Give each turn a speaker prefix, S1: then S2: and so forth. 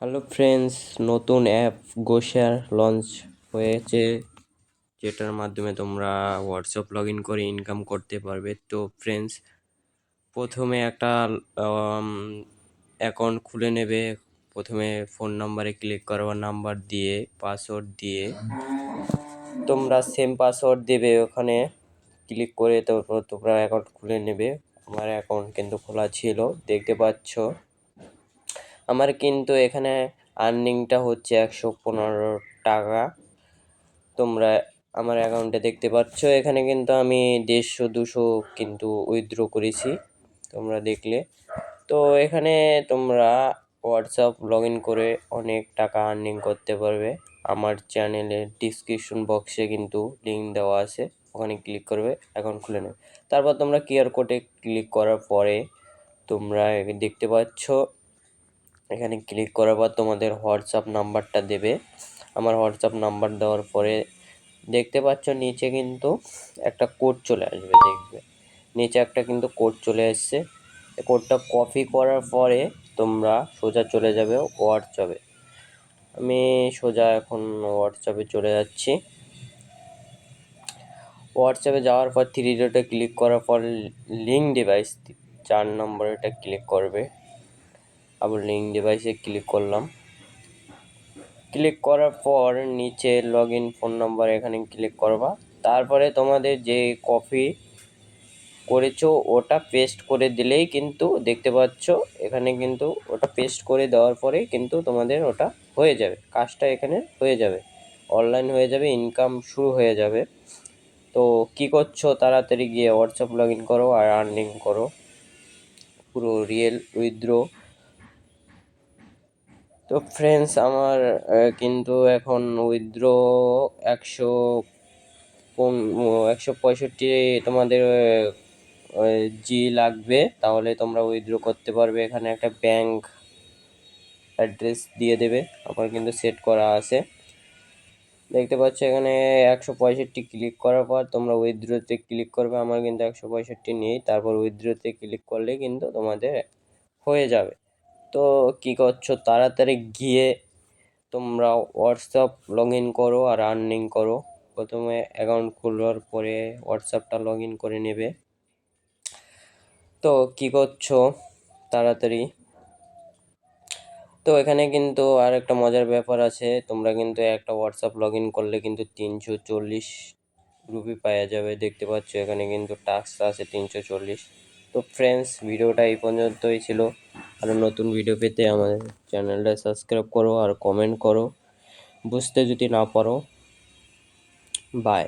S1: Hello friends, নতুন app গোশেয়ার launch হয়েছে, যেটার মাধ্যমে তোমরা হোয়াটসঅ্যাপ লগ ইন করে ইনকাম করতে পারবে। তো ফ্রেন্ডস, প্রথমে একটা অ্যাকাউন্ট খুলে নেবে। প্রথমে ফোন নাম্বারে ক্লিক করবা, নাম্বার দিয়ে পাসওয়ার্ড দিয়ে তোমরা সেম পাসওয়ার্ড দেবে। ওখানে ক্লিক করে তারপর তোমরা অ্যাকাউন্ট খুলে নেবে। আমার অ্যাকাউন্ট কিন্তু খোলা ছিল, দেখতে পাচ্ছ। আমার কিন্তু এখানে আর্নিংটা হচ্ছে 115 টাকা। তোমরা আমার অ্যাকাউন্টে দেখতে পাচ্ছ। এখানে কিন্তু আমি 150-200 কিন্তু উইথড্র করেছি, তোমরা দেখলে। তো এখানে তোমরা হোয়াটসঅ্যাপ লগ ইন করে অনেক টাকা আর্নিং করতে পারবে। আমার চ্যানেলের ডিসক্রিপশন বক্সে কিন্তু লিঙ্ক দেওয়া আছে, ওখানে ক্লিক করবে, অ্যাকাউন্ট খুলে নেবে। তারপর তোমরা কিউআর কোডে ক্লিক করার পরে তোমরা দেখতে পাচ্ছ, এখানে ক্লিক করার পর তোমাদের হোয়াটসঅ্যাপ নাম্বারটা দেবে। আমার হোয়াটসঅ্যাপ নাম্বার দেওয়ার পরে দেখতে পাচ্ছ নিচে কিন্তু একটা কোড চলে আসবে, দেখবে নিচে একটা কিন্তু কোড চলে এসছে। কোডটা কপি করার পরে তোমরা সোজা চলে যাবে হোয়াটসঅ্যাপে। আমি সোজা এখন হোয়াটসঅ্যাপে চলে যাচ্ছি। হোয়াটসঅ্যাপে যাওয়ার পর 3 ডটে ক্লিক করার পর লিঙ্ক ডিভাইস 4 নম্বরে এটা ক্লিক করবে। আবার লিঙ্ক ডিভাইসে ক্লিক করলাম। ক্লিক করার পর নিচে লগ ইন ফোন নাম্বার এখানে ক্লিক করবা। তারপরে তোমাদের যে কপি করেছো ওটা পেস্ট করে দিলেই কিন্তু দেখতে পাচ্ছ, এখানে কিন্তু ওটা পেস্ট করে দেওয়ার পরে কিন্তু তোমাদের ওটা হয়ে যাবে, কাজটা এখানে হয়ে যাবে, অনলাইন হয়ে যাবে, ইনকাম শুরু হয়ে যাবে। তো কি করছো, তাড়াতাড়ি গিয়ে হোয়াটসঅ্যাপ লগ ইন করো আর আর্নিং করো, পুরো রিয়েল উইথড্র। তো ফ্রেন্ডস, আমার কিন্তু এখন উইথড্র 165 তোমাদের জি লাগবে, তাহলে তোমরা উইথড্র করতে পারবে। এখানে একটা ব্যাংক অ্যাড্রেস দিয়ে দেবে, আমার কিন্তু সেট করা আছে, দেখতে পাচ্ছ। এখানে 165 ক্লিক করার পর তোমরা উইথড্রোতে ক্লিক করবে। আমার কিন্তু 165 নেই, তারপর উইথড্রোতে ক্লিক করলে কিন্তু তোমাদের হয়ে যাবে। তো কি করছো, তাড়াতাড়ি গিয়ে তোমরা হোয়াটসঅ্যাপ লগ ইন করো আর আর্নিং করো। প্রথমে অ্যাকাউন্ট খোলার পরে হোয়াটসঅ্যাপটা লগ ইন করে নেবে। তো কি করছো, তাড়াতাড়ি। তো এখানে কিন্তু আর একটা মজার ব্যাপার আছে, তোমরা কিন্তু একটা হোয়াটসঅ্যাপ লগ ইন করলে কিন্তু 340 রুপি পাওয়া যাবে, দেখতে পাচ্ছ। এখানে কিন্তু টাস্ক আছে 340। তো ফ্রেন্ডস, ভিডিওটা এই পর্যন্তই ছিল। আরও নতুন ভিডিও পেতে আমাদের চ্যানেলটা সাবস্ক্রাইব করো আর কমেন্ট করো, বুঝতে যদি না পারো। বাই।